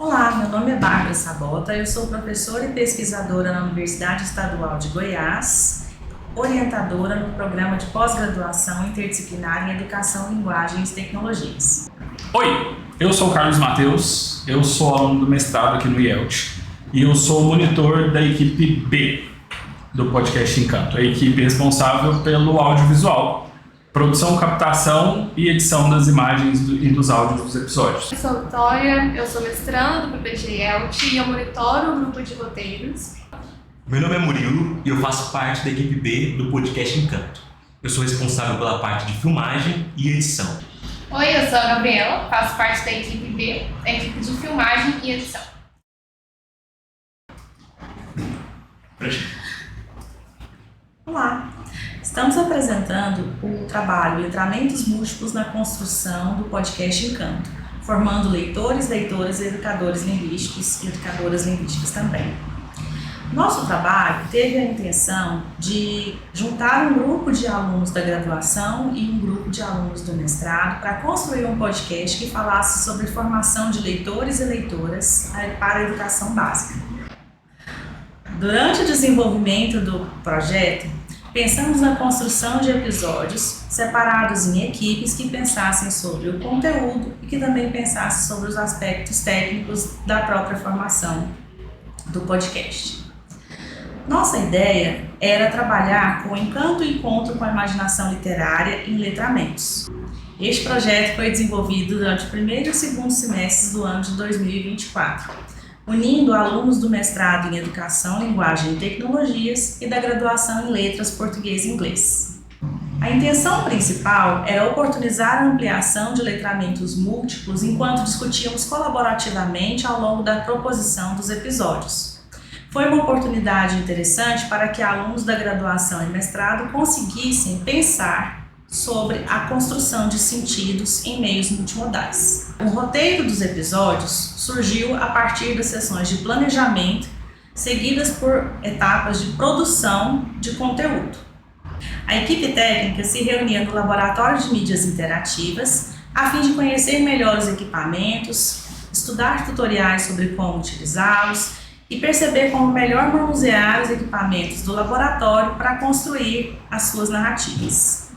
Olá, meu nome é Bárbara Sabota, eu sou professora e pesquisadora na Universidade Estadual de Goiás, orientadora no programa de pós-graduação interdisciplinar em Educação, Linguagens e Tecnologias. Oi, eu sou o Carlos Mateus, eu sou aluno do mestrado aqui no IELT e eu sou monitor da equipe B do podcast Encanto, a equipe responsável pelo audiovisual, produção, captação e edição das imagens e dos áudios dos episódios. Eu sou Vitória, eu sou mestranda do PPG IELT e eu monitoro o grupo de roteiros. Meu nome é Murilo e eu faço parte da equipe B do podcast Encanto. Eu sou responsável pela parte de filmagem e edição. Oi, eu sou a Gabriela, faço parte da equipe B, a equipe de filmagem e edição. Olá, estamos apresentando o trabalho Letramentos Múltiplos na Construção do podcast Encanto, formando leitores, leitoras e educadores linguísticos e educadoras linguísticas também. Nosso trabalho teve a intenção de juntar um grupo de alunos da graduação e um grupo de alunos do mestrado para construir um podcast que falasse sobre formação de leitores e leitoras para a educação básica. Durante o desenvolvimento do projeto, pensamos na construção de episódios separados em equipes que pensassem sobre o conteúdo e que também pensassem sobre os aspectos técnicos da própria formação do podcast. Nossa ideia era trabalhar com o encanto e encontro com a imaginação literária em letramentos. Este projeto foi desenvolvido durante o primeiro e o segundo semestres do ano de 2024, unindo alunos do mestrado em Educação, Linguagem e Tecnologias e da graduação em Letras Português e Inglês. A intenção principal era oportunizar a ampliação de letramentos múltiplos enquanto discutíamos colaborativamente ao longo da proposição dos episódios. Foi uma oportunidade interessante para que alunos da graduação e mestrado conseguissem pensar sobre a construção de sentidos em meios multimodais. O roteiro dos episódios surgiu a partir das sessões de planejamento, seguidas por etapas de produção de conteúdo. A equipe técnica se reunia no laboratório de mídias interativas a fim de conhecer melhor os equipamentos, estudar tutoriais sobre como utilizá-los e perceber como melhor manusear os equipamentos do laboratório para construir as suas narrativas.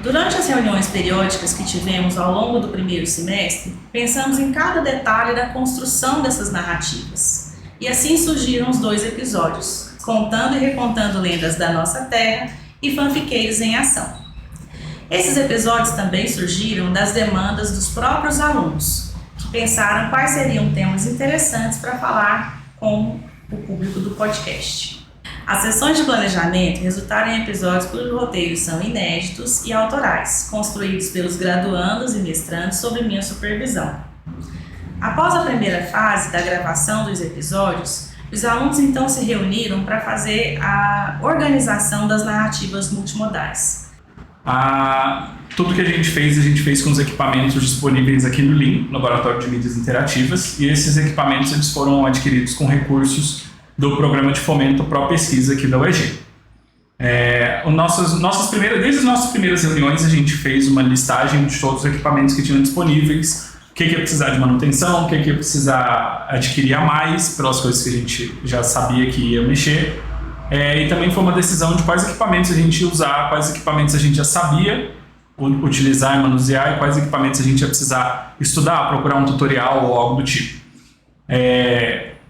Durante as reuniões periódicas que tivemos ao longo do primeiro semestre, pensamos em cada detalhe da construção dessas narrativas. E assim surgiram os 2 episódios, Contando e Recontando Lendas da Nossa Terra e Fanfiqueiros em Ação. Esses episódios também surgiram das demandas dos próprios alunos, que pensaram quais seriam temas interessantes para falar com o público do podcast. As sessões de planejamento resultaram em episódios cujos roteiros são inéditos e autorais, construídos pelos graduandos e mestrandos sob minha supervisão. Após a primeira fase da gravação dos episódios, os alunos então se reuniram para fazer a organização das narrativas multimodais. Tudo que a gente fez com os equipamentos disponíveis aqui no LIM, Laboratório de Mídias Interativas, e esses equipamentos eles foram adquiridos com recursos do Programa de Fomento Pró-Pesquisa aqui da UEG. Desde as nossas primeiras reuniões, a gente fez uma listagem de todos os equipamentos que tinham disponíveis, o que ia precisar de manutenção, o que ia precisar adquirir a mais, pelas coisas que a gente já sabia que ia mexer. E também foi uma decisão de quais equipamentos a gente ia usar, quais equipamentos a gente já sabia utilizar e manusear, e quais equipamentos a gente ia precisar estudar, procurar um tutorial ou algo do tipo.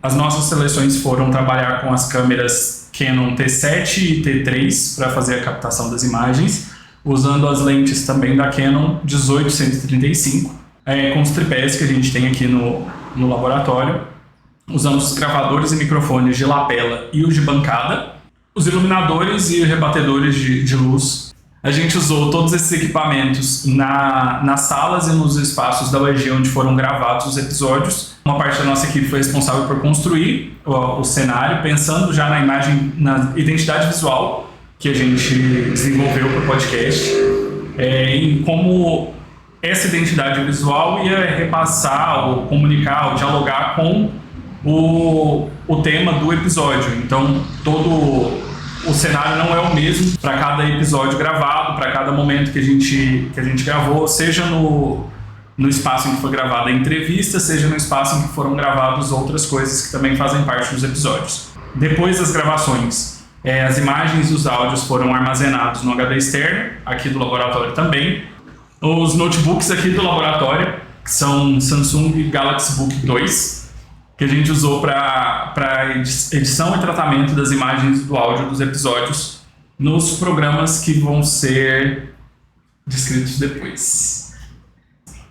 As nossas seleções foram trabalhar com as câmeras Canon T7 e T3 para fazer a captação das imagens, usando as lentes também da Canon 18-135, com os tripés que a gente tem aqui no laboratório. Usamos os gravadores e microfones de lapela e os de bancada, os iluminadores e os rebatedores de luz. A gente usou todos esses equipamentos nas salas e nos espaços da UEG onde foram gravados os episódios. Uma parte da nossa equipe foi responsável por construir o cenário, pensando já na imagem, na identidade visual que a gente desenvolveu para o podcast, em como essa identidade visual ia repassar, ou comunicar, ou dialogar com o tema do episódio. Então, todo o cenário não é o mesmo para cada episódio gravado, para cada momento que a gente gravou, seja no no espaço em que foi gravada a entrevista, seja no espaço em que foram gravadas outras coisas que também fazem parte dos episódios. Depois das gravações, as imagens e os áudios foram armazenados no HD externo, aqui do laboratório também. Os notebooks aqui do laboratório, que são Samsung Galaxy Book 2, que a gente usou para edição e tratamento das imagens e do áudio dos episódios nos programas que vão ser descritos depois.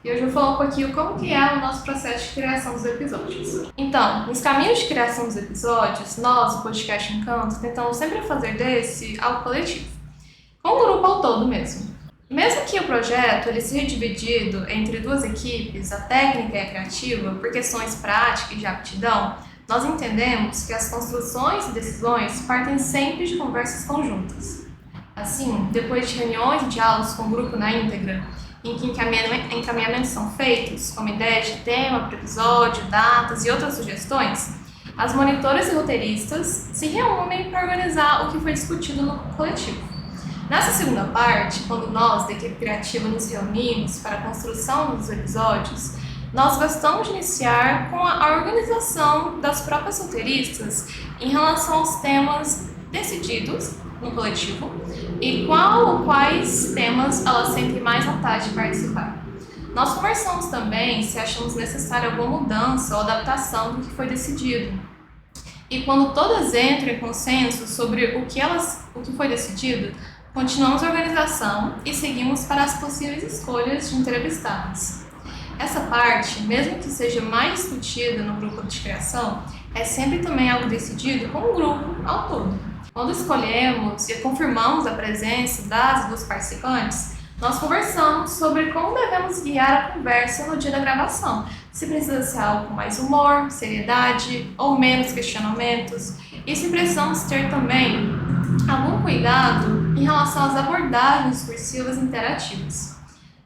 E hoje eu vou falar um pouquinho como que é o nosso processo de criação dos episódios. Então, nos caminhos de criação dos episódios, nós, o Podcast Encanto, tentamos sempre fazer desse algo coletivo, com o grupo ao todo mesmo. Mesmo que o projeto ele seja dividido entre duas equipes, a técnica e a criativa, por questões práticas e de aptidão, nós entendemos que as construções e decisões partem sempre de conversas conjuntas. Assim, depois de reuniões e diálogos com o grupo na íntegra, em que encaminhamentos são feitos, como ideias de tema para o episódio, datas e outras sugestões, as monitoras e roteiristas se reúnem para organizar o que foi discutido no coletivo. Nessa segunda parte, quando nós, da equipe criativa, nos reunimos para a construção dos episódios, nós gostamos de iniciar com a organização das próprias roteiristas em relação aos temas decididos no coletivo e quais temas elas sentem mais vontade de participar. Nós conversamos também se achamos necessária alguma mudança ou adaptação do que foi decidido. E quando todas entram em consenso sobre o que foi decidido, continuamos a organização e seguimos para as possíveis escolhas de entrevistados. Essa parte, mesmo que seja mais discutida no grupo de criação, é sempre também algo decidido com o grupo ao todo. Quando escolhemos e confirmamos a presença das duas participantes, nós conversamos sobre como devemos guiar a conversa no dia da gravação. Se precisa ser algo com mais humor, seriedade ou menos questionamentos. E se precisamos ter também algum cuidado em relação às abordagens discursivas interativas.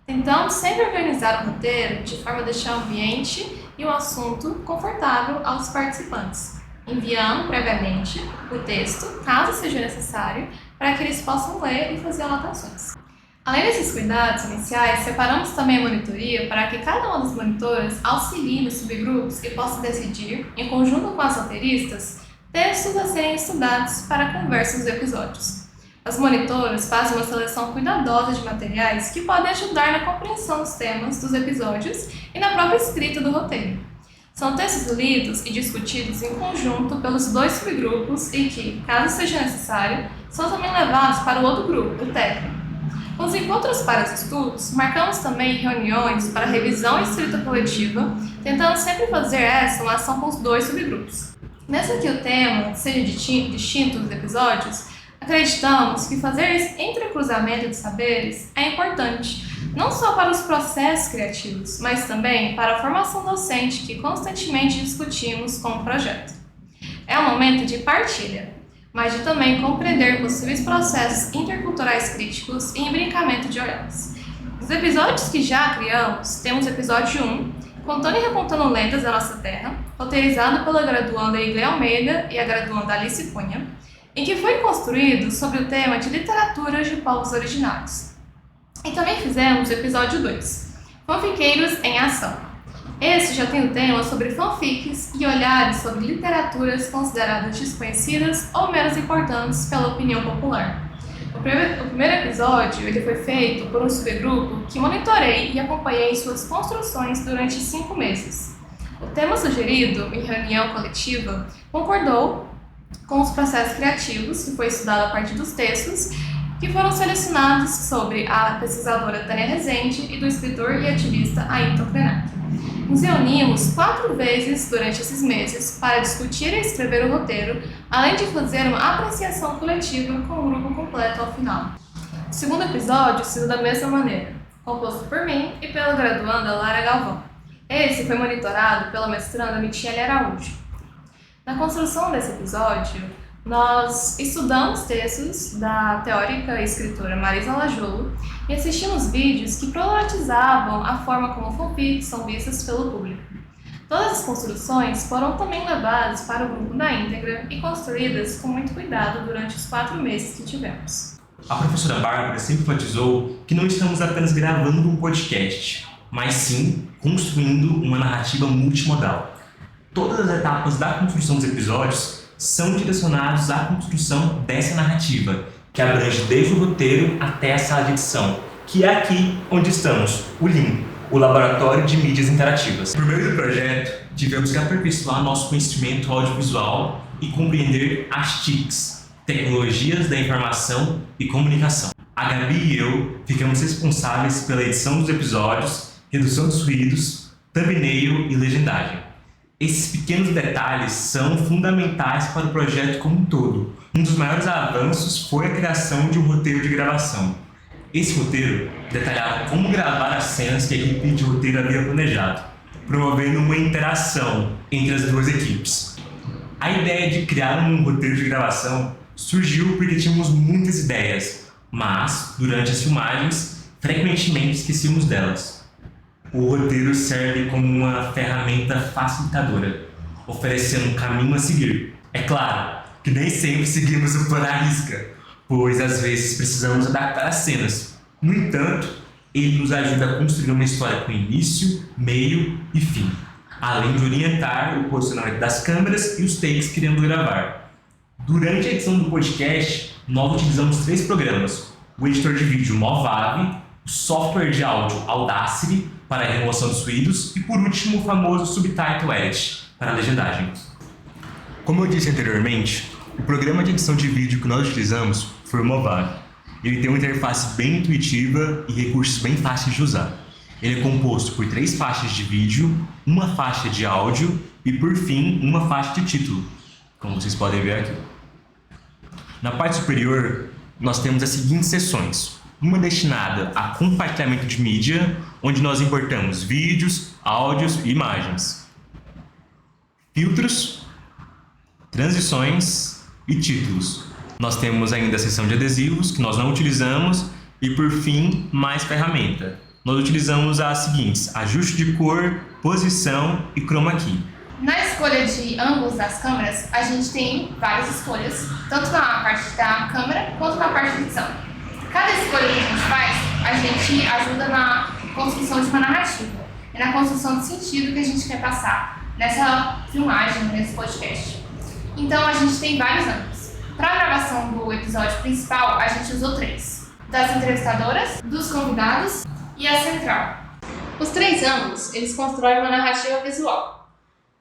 Tentamos sempre organizar o roteiro de forma a deixar o ambiente e o assunto confortável aos participantes, enviando previamente o texto, caso seja necessário, para que eles possam ler e fazer anotações. Além desses cuidados iniciais, separamos também a monitoria para que cada uma das monitoras auxilie nos subgrupos e possa decidir, em conjunto com as roteiristas, textos a serem estudados para a conversa dos episódios. As monitoras fazem uma seleção cuidadosa de materiais que podem ajudar na compreensão dos temas dos episódios e na própria escrita do roteiro. São textos lidos e discutidos em conjunto pelos dois subgrupos e que, caso seja necessário, são também levados para o outro grupo, o técnico. Nos encontros para os estudos, marcamos também reuniões para revisão e escrita coletiva, tentando sempre fazer essa uma ação com os dois subgrupos. Mesmo que o tema seja distinto dos episódios, acreditamos que fazer esse entrecruzamento de saberes é importante, não só para os processos criativos, mas também para a formação docente que constantemente discutimos com o projeto. É um momento de partilha, mas de também compreender possíveis processos interculturais críticos e embrincamento de olhares. Dos episódios que já criamos, temos o episódio 1, contando e recontando lendas da nossa terra, roteirizado pela graduanda Igle Almeida e a graduanda Alice Cunha, em que foi construído sobre o tema de literatura de povos originários. E também fizemos o episódio 2, Fanfiqueiros em Ação. Esse já tem o tema sobre fanfics e olhares sobre literaturas consideradas desconhecidas ou menos importantes pela opinião popular. O primeiro episódio ele foi feito por um subgrupo que monitorei e acompanhei suas construções durante 5 meses. O tema sugerido em reunião coletiva concordou com os processos criativos que foi estudado a partir dos textos que foram selecionados sobre a pesquisadora Tânia Rezende e do escritor e ativista Ayrton Krenak. Nos reunimos 4 vezes durante esses meses para discutir e escrever o roteiro, além de fazer uma apreciação coletiva com o grupo completo ao final. O segundo episódio se deu da mesma maneira, composto por mim e pela graduanda Lara Galvão. Esse foi monitorado pela mestranda Michele Araújo. Na construção desse episódio, nós estudamos textos da teórica e escritora Marisa Lajolo e assistimos vídeos que problematizavam a forma como fanfics são vistas pelo público. Todas as construções foram também levadas para o grupo na íntegra e construídas com muito cuidado durante os 4 meses que tivemos. A professora Bárbara sempre enfatizou que não estamos apenas gravando um podcast, mas sim construindo uma narrativa multimodal. Todas as etapas da construção dos episódios são direcionadas à construção dessa narrativa, que abrange desde o roteiro até a sala de edição, que é aqui onde estamos, o LIM, o Laboratório de Mídias Interativas. Por meio do projeto, tivemos que aperfeiçoar nosso conhecimento audiovisual e compreender as TICs, Tecnologias da Informação e Comunicação. A Gabi e eu ficamos responsáveis pela edição dos episódios, redução dos ruídos, thumbnail e legendagem. Esses pequenos detalhes são fundamentais para o projeto como um todo. Um dos maiores avanços foi a criação de um roteiro de gravação. Esse roteiro detalhava como gravar as cenas que a equipe de roteiro havia planejado, promovendo uma interação entre as duas equipes. A ideia de criar um roteiro de gravação surgiu porque tínhamos muitas ideias, mas, durante as filmagens, frequentemente esquecíamos delas. O roteiro serve como uma ferramenta facilitadora, oferecendo um caminho a seguir. É claro que nem sempre seguimos o plano à risca, pois às vezes precisamos adaptar as cenas. No entanto, ele nos ajuda a construir uma história com início, meio e fim, além de orientar o posicionamento das câmeras e os takes que iremos gravar. Durante a edição do podcast, nós utilizamos 3 programas: o editor de vídeo Movavi, o software de áudio Audacity para a remoção dos ruídos e, por último, o famoso Subtitle Edit para a legendagem. Como eu disse anteriormente, o programa de edição de vídeo que nós utilizamos foi o Movavi. Ele tem uma interface bem intuitiva e recursos bem fáceis de usar. Ele é composto por 3 faixas de vídeo, uma faixa de áudio e, por fim, uma faixa de título, como vocês podem ver aqui. Na parte superior, nós temos as seguintes seções: uma destinada a compartilhamento de mídia, onde nós importamos vídeos, áudios e imagens, filtros, transições e títulos. Nós temos ainda a seção de adesivos, que nós não utilizamos, e por fim, mais ferramenta. Nós utilizamos as seguintes: ajuste de cor, posição e chroma key. Na escolha de ângulos das câmeras, a gente tem várias escolhas, tanto na parte da câmera quanto na parte de edição. Cada escolha que a gente faz, a gente ajuda na construção de uma narrativa e na construção do sentido que a gente quer passar nessa filmagem, nesse podcast. Então, a gente tem vários ângulos. Para a gravação do episódio principal, a gente usou 3: das entrevistadoras, dos convidados e a central. Os 3 ângulos, eles constroem uma narrativa visual.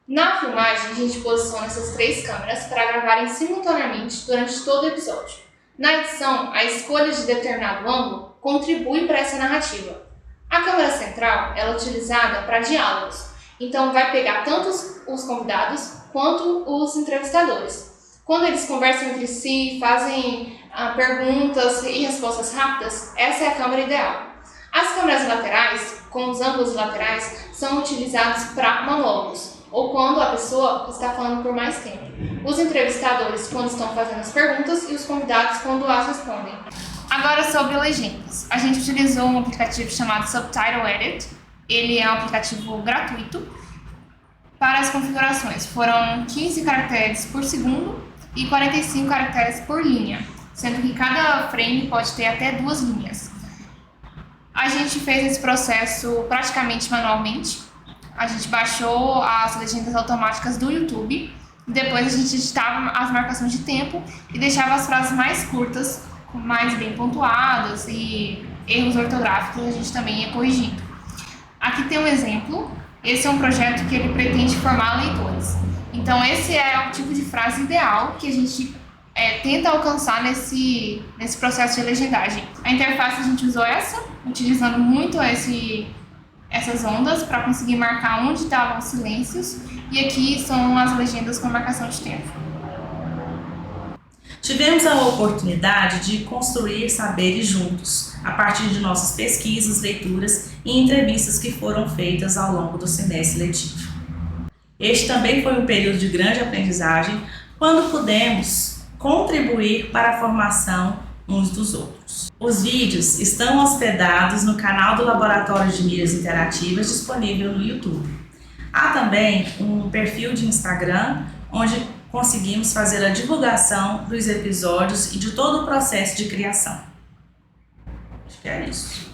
Na filmagem, a gente posiciona essas 3 câmeras para gravarem simultaneamente durante todo o episódio. Na edição, a escolha de determinado ângulo contribui para essa narrativa. A câmera central ela é utilizada para diálogos, então vai pegar tanto os convidados quanto os entrevistadores. Quando eles conversam entre si, fazem perguntas e respostas rápidas, essa é a câmera ideal. As câmeras laterais, com os ângulos laterais, são utilizados para monólogos, ou quando a pessoa está falando por mais tempo. Os entrevistadores quando estão fazendo as perguntas e os convidados quando as respondem. Agora sobre legendas. A gente utilizou um aplicativo chamado Subtitle Edit. Ele é um aplicativo gratuito para as configurações. Foram 15 caracteres por segundo e 45 caracteres por linha, sendo que cada frame pode ter até 2 linhas. A gente fez esse processo praticamente manualmente. A gente baixou as legendas automáticas do YouTube, depois a gente editava as marcações de tempo e deixava as frases mais curtas, mais bem pontuadas, e erros ortográficos a gente também ia corrigindo. Aqui tem um exemplo. Esse é um projeto que ele pretende formar leitores. Então esse é o tipo de frase ideal que a gente tenta alcançar nesse processo de legendagem. A interface a gente usou utilizando muito essas ondas para conseguir marcar onde estavam os silêncios, e aqui são as legendas com marcação de tempo. Tivemos a oportunidade de construir saberes juntos, a partir de nossas pesquisas, leituras e entrevistas que foram feitas ao longo do semestre letivo. Este também foi um período de grande aprendizagem, quando pudemos contribuir para a formação uns dos outros. Os vídeos estão hospedados no canal do Laboratório de Mídias Interativas, disponível no YouTube. Há também um perfil de Instagram, onde conseguimos fazer a divulgação dos episódios e de todo o processo de criação. Acho que é isso.